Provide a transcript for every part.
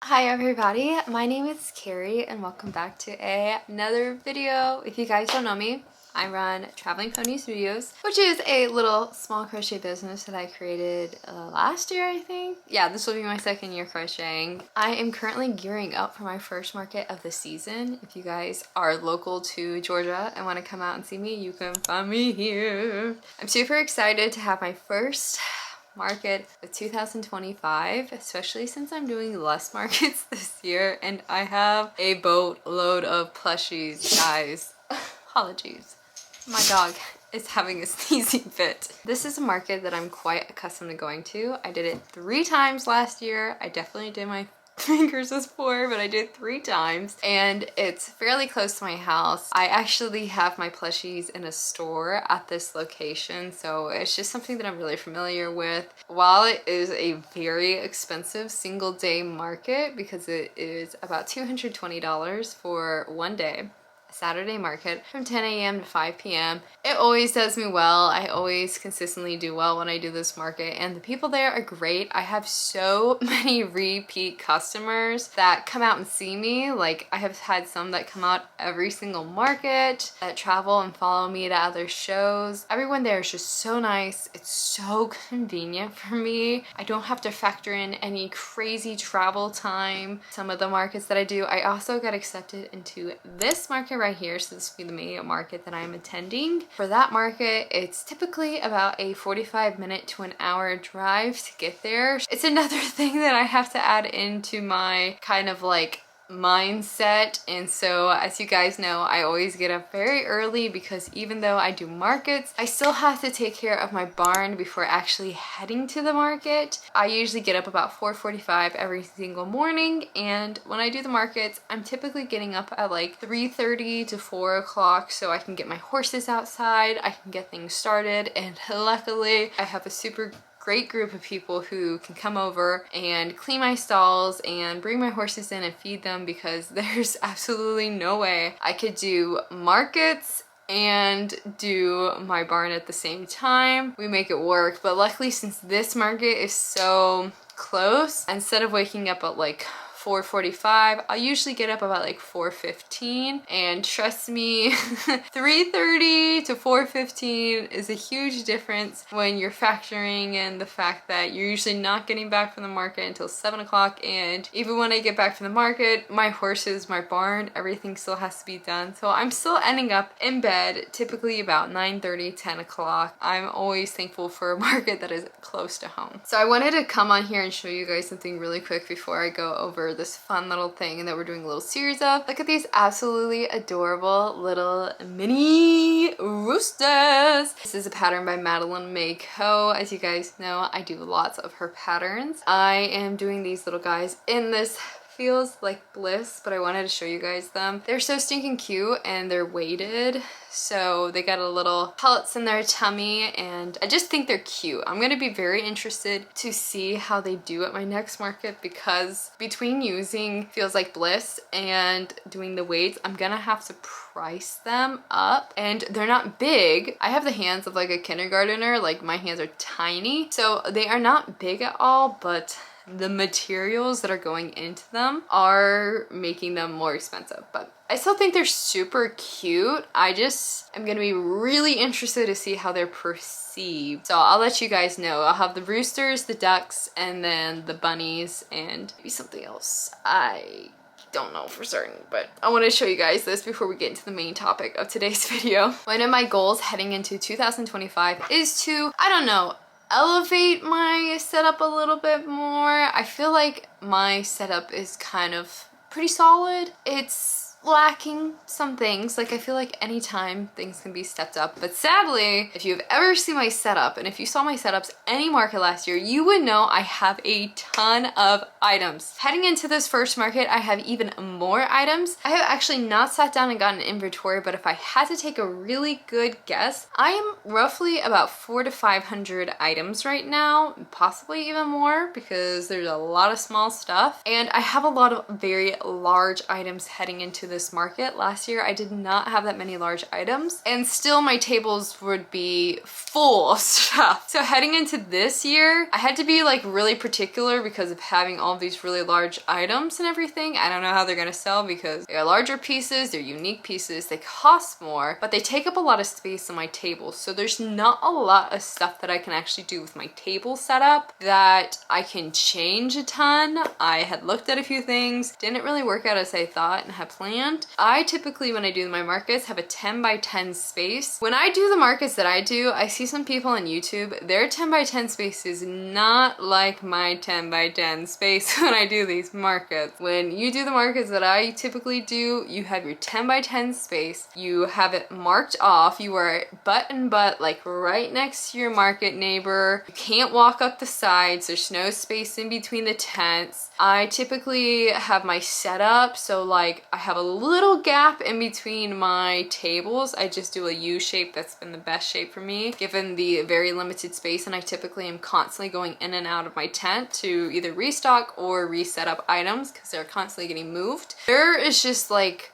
Hi everybody, my name is Carrie and welcome back to another video. If you guys don't know me, I run Traveling Pony Studios, which is a little small crochet business that I created last year, I think. Yeah, this will be my second year crocheting. I am currently gearing up for my first market of the season. If you guys are local to Georgia and want to come out and see me, you can find me here. I'm super excited to have my first market of 2025, especially since I'm doing less markets this year and I have a boatload of plushies, guys. Apologies. My dog is having a sneezing fit. This is a market that I'm quite accustomed to going to. I did it 3 times last year. I definitely did my fingers as 4, but I did 3 times and it's fairly close to my house. I actually have my plushies in a store at this location, so it's just something that I'm really familiar with. While it is a very expensive single day market because it is about $220 for one day, Saturday market from 10 a.m. to 5 p.m. It always does me well. I always consistently do well when I do this market and the people there are great. I have so many repeat customers that come out and see me. Like, I have had some that come out every single market, that travel and follow me to other shows. Everyone there is just so nice. It's so convenient for me. I don't have to factor in any crazy travel time. Some of the markets that I do, I also got accepted into this market right here, so this will be the main market that I'm attending. For that market, it's typically about a 45-minute to an hour drive to get there. It's another thing that I have to add into my kind of like mindset, and so as you guys know, I always get up very early because even though I do markets, I still have to take care of my barn before actually heading to the market. I usually get up about 4:45 every single morning, and when I do the markets, I'm typically getting up at like 3:30 to 4 o'clock so I can get my horses outside, I can get things started, and luckily I have a super great group of people who can come over and clean my stalls and bring my horses in and feed them, because there's absolutely no way I could do markets and do my barn at the same time. We make it work, but luckily since this market is so close, instead of waking up at like 4:45, I'll usually get up about like 4:15, and trust me, 3:30 to 4:15 is a huge difference when you're factoring in the fact that you're usually not getting back from the market until 7 o'clock, and even when I get back from the market, my horses, my barn, everything still has to be done, so I'm still ending up in bed typically about 9:30, 10 o'clock. I'm always thankful for a market that is close to home. So I wanted to come on here and show you guys something really quick before I go over this fun little thing that we're doing a little series of. Look at these absolutely adorable little mini roosters. This is a pattern by Madeline May Co. As you guys know, I do lots of her patterns. I am doing these little guys in this Feels Like Bliss, but I wanted to show you guys them. They're so stinking cute and they're weighted, so they got a little pellets in their tummy, and I just think they're cute. I'm gonna be very interested to see how they do at my next market, because between using Feels Like Bliss and doing the weights, I'm gonna have to price them up, and they're not big. I have the hands of like a kindergartner, like my hands are tiny, so they are not big at all, but the materials that are going into them are making them more expensive, but I still think they're super cute. I just am gonna be really interested to see how they're perceived. So I'll let you guys know. I'll have the roosters, the ducks, and then the bunnies, and maybe something else. I don't know for certain, but I want to show you guys this before we get into the main topic of today's video. One of my goals heading into 2025 is to, I don't know, elevate my setup a little bit more. I feel like my setup is kind of pretty solid. It's lacking some things. Like, I feel like anytime things can be stepped up, but sadly, if you've ever seen my setup, and if you saw my setups any market last year, you would know I have a ton of items. Heading into this first market, I have even more items. I have actually not sat down and gotten an inventory, but if I had to take a really good guess, I am roughly about 400 to 500 items right now, possibly even more, because there's a lot of small stuff, and I have a lot of very large items heading into this market last year, I did not have that many large items, and still my tables would be full of stuff. So heading into this year, I had to be like really particular because of having all these really large items and everything. I don't know how they're gonna sell because they're larger pieces, they're unique pieces, they cost more, but they take up a lot of space on my table. So there's not a lot of stuff that I can actually do with my table setup that I can change a ton. I had looked at a few things, didn't really work out as I thought and had planned. I typically, when I do my markets, have a 10 by 10 space. When I do the markets that I do, I see some people on YouTube, their 10 by 10 space is not like my 10 by 10 space when I do these markets. When you do the markets that I typically do, you have your 10 by 10 space, you have it marked off, you are butt and butt like right next to your market neighbor. You can't walk up the sides, there's no space in between the tents. I typically have my setup, so like I have a little gap in between my tables. I just do a U shape. That's been the best shape for me given the very limited space, and I typically am constantly going in and out of my tent to either restock or reset up items because they're constantly getting moved. There is just like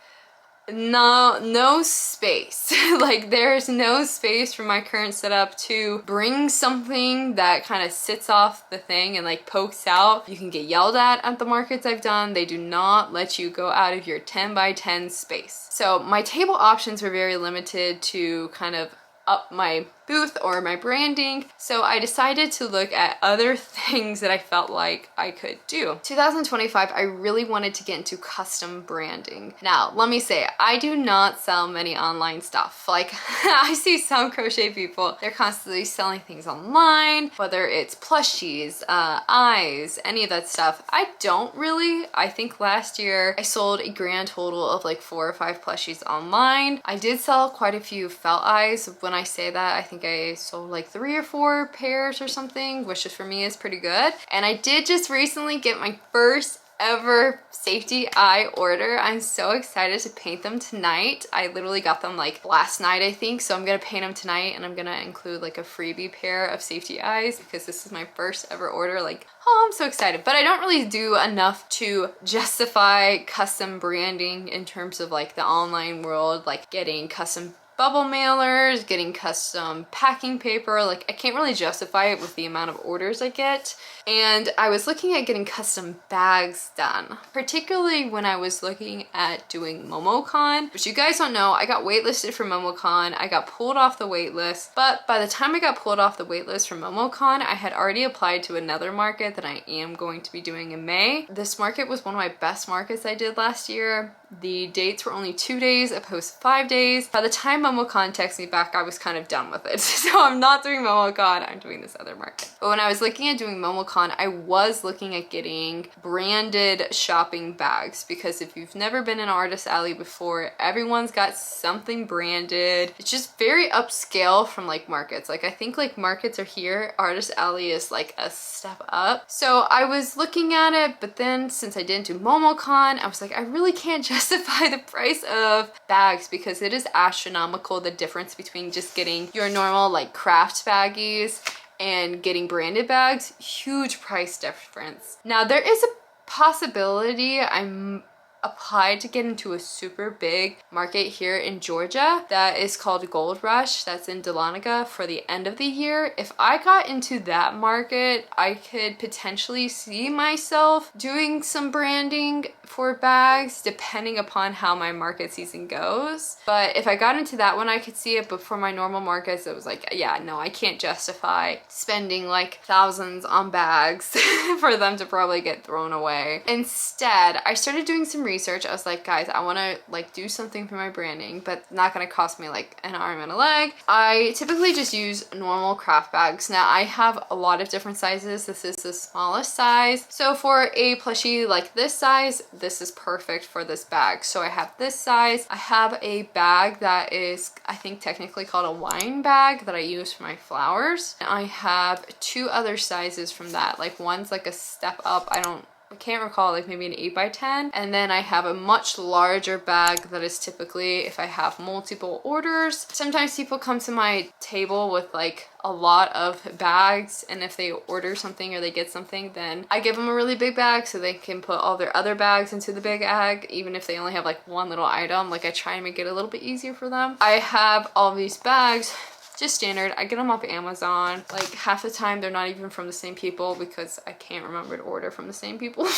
no space. Like there's no space for my current setup to bring something that kind of sits off the thing and like pokes out. You can get yelled at the markets I've done. They do not let you go out of your 10 by 10 space. So my table options were very limited to kind of up my booth or my branding, so I decided to look at other things that I felt like I could do. 2025, I really wanted to get into custom branding. Now, let me say, I do not sell many online stuff. Like, I see some crochet people, they're constantly selling things online, whether it's plushies, eyes, any of that stuff. I don't really. I think last year I sold a grand total of like 4 or 5 plushies online. I did sell quite a few felt eyes. When I say that, I think I sold like 3 or 4 pairs or something, which just for me is pretty good. And I did just recently get my first ever safety eye order. I'm so excited to paint them tonight. I literally got them like last night, I think, so I'm gonna paint them tonight, and I'm gonna include like a freebie pair of safety eyes because this is my first ever order. Like, oh, I'm so excited. But I don't really do enough to justify custom branding in terms of like the online world, like getting custom bubble mailers, getting custom packing paper. Like I can't really justify it with the amount of orders I get. And I was looking at getting custom bags done, particularly when I was looking at doing MomoCon, which you guys don't know, I got waitlisted for MomoCon. I got pulled off the wait list, but by the time I got pulled off the wait list for MomoCon, I had already applied to another market that I am going to be doing in May. This market was one of my best markets I did last year. The dates were only 2 days opposed to 5 days. By the time MomoCon texted me back, I was kind of done with it. So I'm not doing MomoCon, I'm doing this other market. But when I was looking at doing MomoCon, I was looking at getting branded shopping bags, because if you've never been in Artist Alley before, everyone's got something branded. It's just very upscale from like markets. Like I think like markets are here, Artist Alley is like a step up. So I was looking at it, but then since I didn't do MomoCon, I was like, I really can't justify the price of bags because it is astronomical, the difference between just getting your normal like craft baggies and getting branded bags. Huge price difference. Now there is a possibility I'm applied to get into a super big market here in Georgia that is called Gold Rush, that's in Dahlonega, for the end of the year. If I got into that market, I could potentially see myself doing some branding for bags depending upon how my market season goes. But if I got into that one, I could see it. But for my normal markets, it was like, yeah, no, I can't justify spending like thousands on bags for them to probably get thrown away. Instead, I started doing some research. I was like, guys, I want to like do something for my branding, but not going to cost me like an arm and a leg. I typically just use normal craft bags. Now I have a lot of different sizes. This is the smallest size. So for a plushie like this size, this is perfect for this bag. So I have this size. I have a bag that is, I think, technically called a wine bag that I use for my flowers. And I have 2 other sizes from that. Like one's like a step up. I don't I can't recall, like maybe an 8x10. And then I have a much larger bag that is typically if I have multiple orders. Sometimes people come to my table with like a lot of bags, and if they order something or they get something, then I give them a really big bag so they can put all their other bags into the big bag, even if they only have like one little item. Like I try and make it a little bit easier for them. I have all these bags, just standard. I get them off Amazon. Like half the time they're not even from the same people because I can't remember to order from the same people.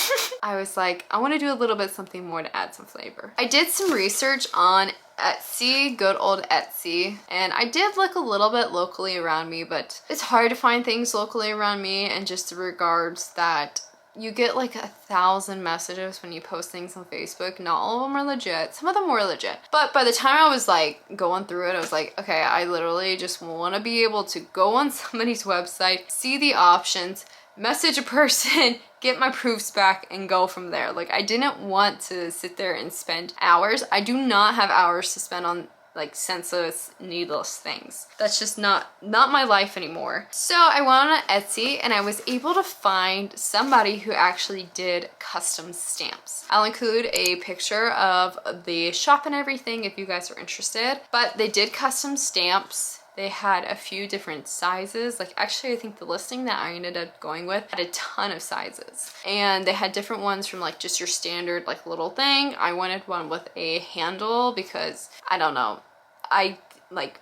I was like, I want to do a little bit something more to add some flavor. I did some research on Etsy, good old Etsy, and I did look a little bit locally around me, but it's hard to find things locally around me, and just the regards that you get like 1,000 messages when you post things on Facebook. Not all of them are legit. Some of them were legit. But by the time I was like going through it, I was like, okay, I literally just want to be able to go on somebody's website, see the options, message a person, get my proofs back, and go from there. Like I didn't want to sit there and spend hours. I do not have hours to spend on like senseless, needless things. That's just not my life anymore. So I went on Etsy and I was able to find somebody who actually did custom stamps. I'll include a picture of the shop and everything if you guys are interested, but they did custom stamps. They had a few different sizes. Like actually I think the listing that I ended up going with had a ton of sizes, and they had different ones from like just your standard like little thing. I wanted one with a handle because I don't know, I like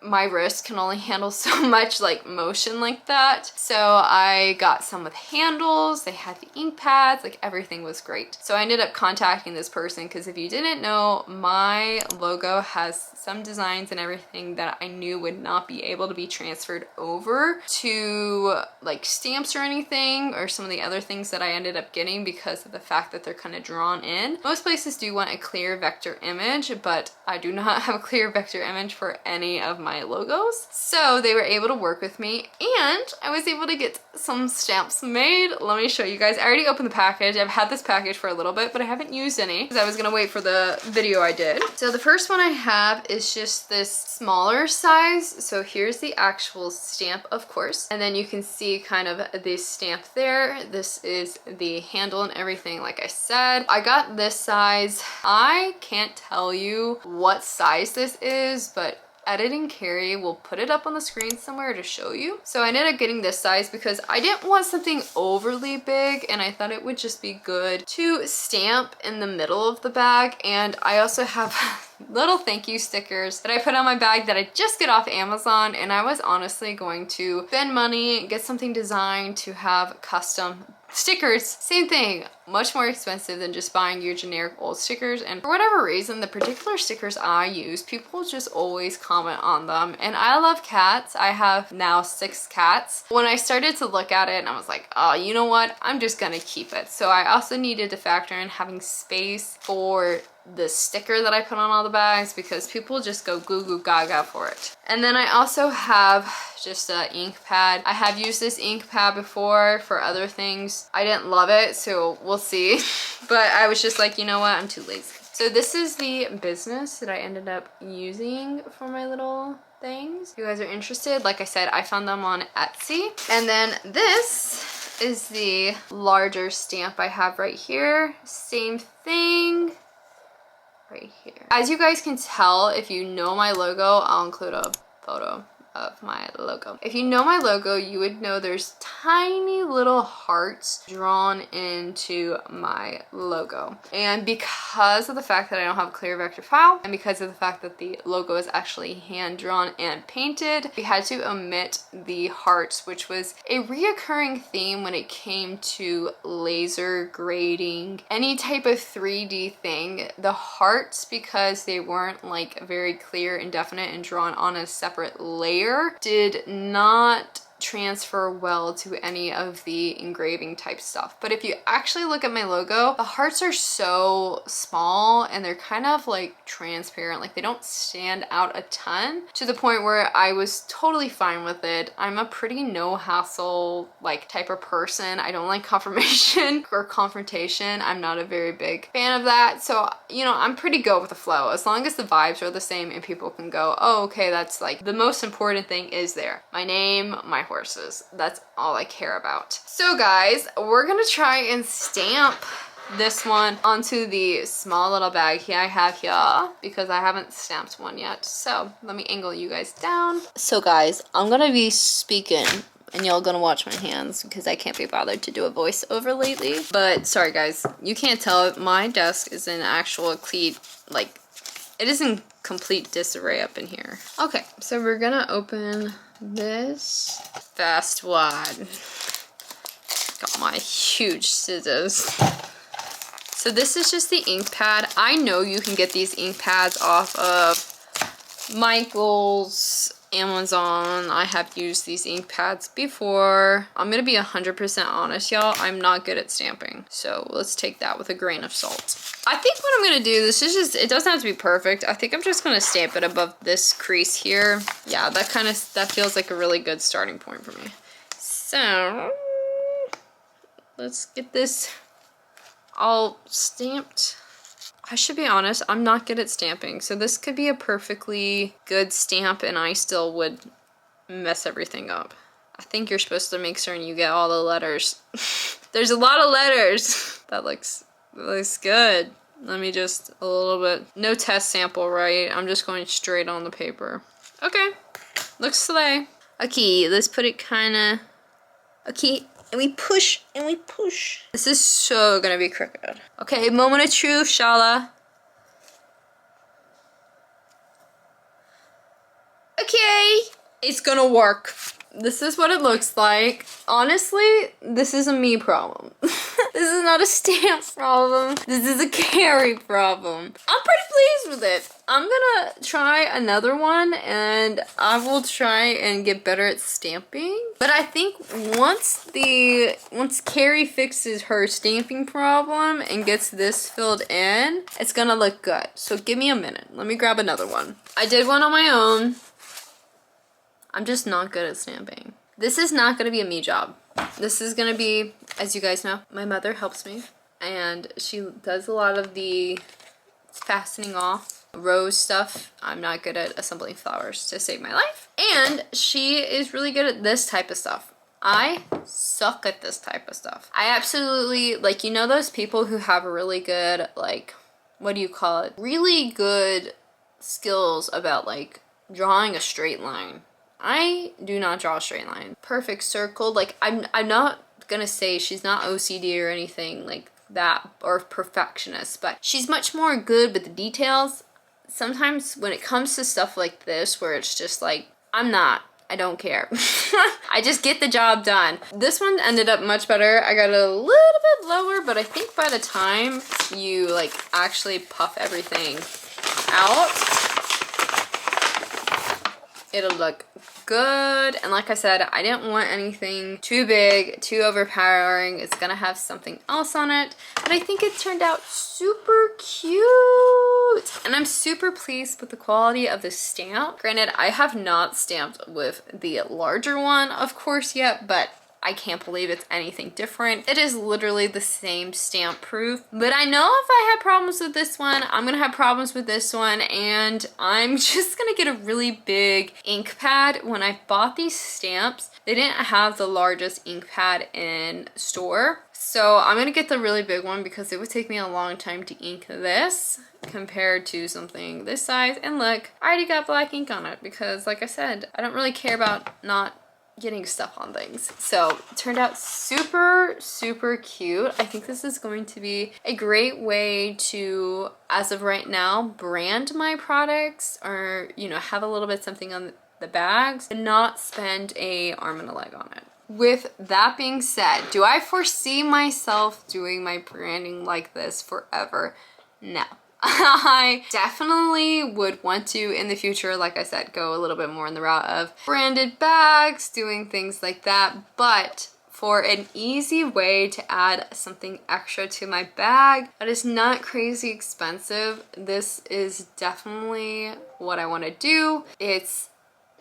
my wrist can only handle so much like motion like that. So I got some with handles. They had the ink pads, like everything was great. So I ended up contacting this person because if you didn't know, my logo has some designs and everything that I knew would not be able to be transferred over to like stamps or anything, or some of the other things that I ended up getting because of the fact that they're kind of drawn in. Most places do want a clear vector image, but I do not have a clear vector image for any of my logos. So they were able to work with me, and I was able to get some stamps made. Let me show you guys. I already opened the package. I've had this package for a little bit, but I haven't used any because I was gonna wait for the video I did. So the first one I have is just this smaller size. So here's the actual stamp, of course, and then you can see kind of the stamp there. This is the handle and everything. Like I said, I got this size. I can't tell you what size this is, but editing Carri will put it up on the screen somewhere to show you. So I ended up getting this size because I didn't want something overly big, and I thought it would just be good to stamp in the middle of the bag. And I also have little thank you stickers that I put on my bag that I just get off Amazon, and I was honestly going to spend money, get something designed to have custom stickers. Same thing, much more expensive than just buying your generic old stickers. And for whatever reason, the particular stickers I use, people just always comment on them. And I love cats. I have now 6 cats. When I started to look at it, and I was like, oh, you know what? I'm just gonna keep it. So I also needed to factor in having space for the sticker that I put on all the bags because people just go goo goo gaga for it. And then I also have just an ink pad. I have used this ink pad before for other things. I didn't love it, so we'll see. But I was just like, you know what? I'm too lazy. So this is the business that I ended up using for my little things. If you guys are interested, like I said, I found them on Etsy. And then this is the larger stamp I have right here. Same thing. Right here. As you guys can tell, if you know my logo, I'll include a photo of my logo. If you know my logo, you would know there's tiny little hearts drawn into my logo. And because of the fact that I don't have a clear vector file, and because of the fact that the logo is actually hand drawn and painted, we had to omit the hearts, which was a reoccurring theme when it came to laser grading, any type of 3D thing. The hearts, because they weren't like very clear and definite and drawn on a separate layer, did not transfer well to any of the engraving type stuff. But if you actually look at my logo, the hearts are so small and they're kind of like transparent, like they don't stand out a ton, to the point where I was totally fine with it. I'm a pretty no hassle like type of person. I don't like confirmation or confrontation. I'm not a very big fan of that. So, you know, I'm pretty good with the flow. As long as the vibes are the same and people can go, oh, okay, that's like the most important thing is there. My name, my horses. That's all I care about. So guys, we're gonna try and stamp this one onto the small little bag here I have here because I haven't stamped one yet. So let me angle you guys down. So guys, I'm gonna be speaking and y'all gonna watch my hands because I can't be bothered to do a voiceover lately. But sorry guys, you can't tell, my desk is in actual complete, like, it is in complete disarray up in here. Okay, so we're gonna open this fast wide. Got my huge scissors. So this is just the ink pad. I know you can get these ink pads off of Michael's, Amazon. I have used these ink pads before. I'm gonna be 100% honest, y'all. I'm not good at stamping. So let's take that with a grain of salt. I think what I'm gonna do, this is just, it doesn't have to be perfect. I think I'm just gonna stamp it above this crease here. Yeah, that feels like a really good starting point for me. So let's get this all stamped. I should be honest, I'm not good at stamping, so this could be a perfectly good stamp and I still would mess everything up. I think you're supposed to make certain you get all the letters. There's a lot of letters. That looks good. Let me just a little bit, no test sample, right? I'm just going straight on the paper. Okay, looks slay. Okay, let's put it kinda, okay. And we push, and we push. This is so gonna be crooked. Okay, moment of truth, Shala. Okay, it's gonna work. This is what it looks like. Honestly, this is a me problem. This is not a stamp problem. This is a Carri problem. I'm pretty pleased with it. I'm gonna try another one and I will try and get better at stamping. But I think once Carri fixes her stamping problem and gets this filled in, it's gonna look good. So give me a minute. Let me grab another one. I did one on my own. I'm just not good at stamping. This is not gonna be a me job. This is gonna be, as you guys know, my mother helps me and she does a lot of the fastening off rose stuff. I'm not good at assembling flowers to save my life. And she is really good at this type of stuff. I suck at this type of stuff. I absolutely, like, you know those people who have really good, like, what do you call it? Really good skills about, like, drawing a straight line. I do not draw a straight line. Perfect circle. Like, I'm not gonna say she's not OCD or anything like that or perfectionist, but she's much more good with the details. Sometimes when it comes to stuff like this where it's just like, I don't care. I just get the job done. This one ended up much better. I got it a little bit lower, but I think by the time you like actually puff everything out, it'll look good. And like I said, I didn't want anything too big, too overpowering. It's gonna have something else on it, but I think it turned out super cute. And I'm super pleased with the quality of the stamp. Granted, I have not stamped with the larger one, of course, yet, but I can't believe it's anything different. It is literally the same stamp proof, but I know if I had problems with this one, I'm gonna have problems with this one, and I'm just gonna get a really big ink pad. When I bought these stamps, they didn't have the largest ink pad in store. So I'm gonna get the really big one because it would take me a long time to ink this compared to something this size. And look, I already got black ink on it because, like I said, I don't really care about not getting stuff on things. So it turned out super, super cute. I think this is going to be a great way to, as of right now, brand my products or, you know, have a little bit something on the bags and not spend an arm and a leg on it. With that being said, do I foresee myself doing my branding like this forever? No. I definitely would want to in the future, like I said, go a little bit more in the route of branded bags, doing things like that. But for an easy way to add something extra to my bag that is not crazy expensive, this is definitely what I want to do. It's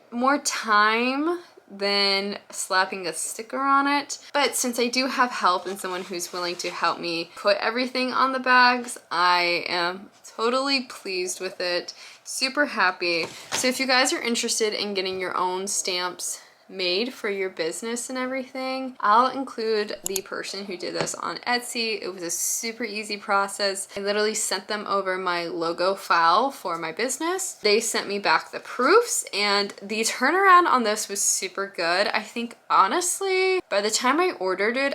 more time than slapping a sticker on it, but since I do have help and someone who's willing to help me put everything on the bags, I am totally pleased with it, super happy. So if you guys are interested in getting your own stamps made for your business and everything. I'll include the person who did this on Etsy. It was a super easy process. I literally sent them over my logo file for my business. They sent me back the proofs, and the turnaround on this was super good. I think honestly, by the time I ordered it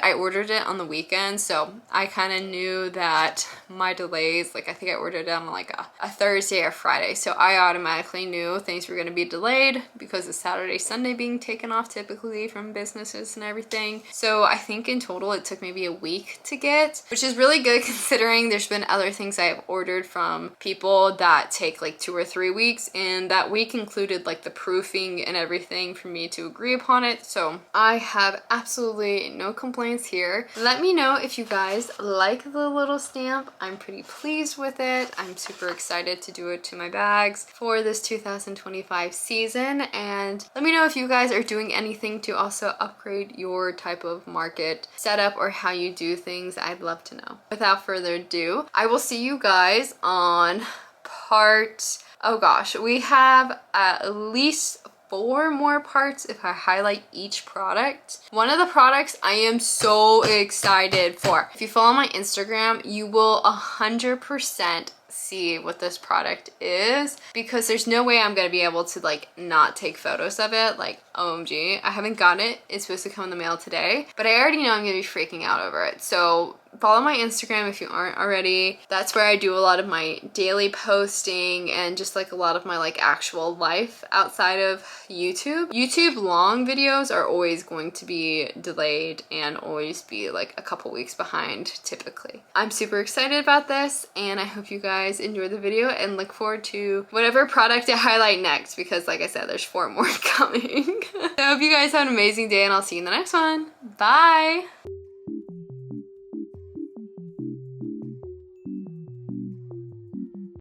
on the weekend, so I kind of knew that my delays, like I think I ordered it on like a Thursday or Friday, so I automatically knew things were going to be delayed because of Saturday, Sunday being taken off typically from businesses and everything. So I think in total it took maybe a week to get, which is really good considering there's been other things I have ordered from people that take like 2 or 3 weeks, and that week included like the proofing and everything for me to agree upon it. So I have absolutely no complaints here. Let me know if you guys like the little stamp. I'm pretty pleased with it. I'm super excited to do it to my bags for this 2025 season, and let me know if you guys are doing anything to also upgrade your type of market setup or how you do things. I'd love to know. Without further ado, I will see you guys on part, oh gosh, we have at least 4 more parts if I highlight each product. One of the products I am so excited for. If you follow my Instagram, you will 100% see what this product is, because there's no way I'm gonna be able to like not take photos of it. Like OMG, I haven't gotten it. It's supposed to come in the mail today, but I already know I'm gonna be freaking out over it. So follow my Instagram if you aren't already. That's where I do a lot of my daily posting and just like a lot of my like actual life outside of YouTube. YouTube long videos are always going to be delayed and always be like a couple weeks behind typically. I'm super excited about this, and I hope you guys enjoy the video and look forward to whatever product I highlight next, because like I said, there's 4 more coming. I hope you guys have an amazing day, and I'll see you in the next one. Bye!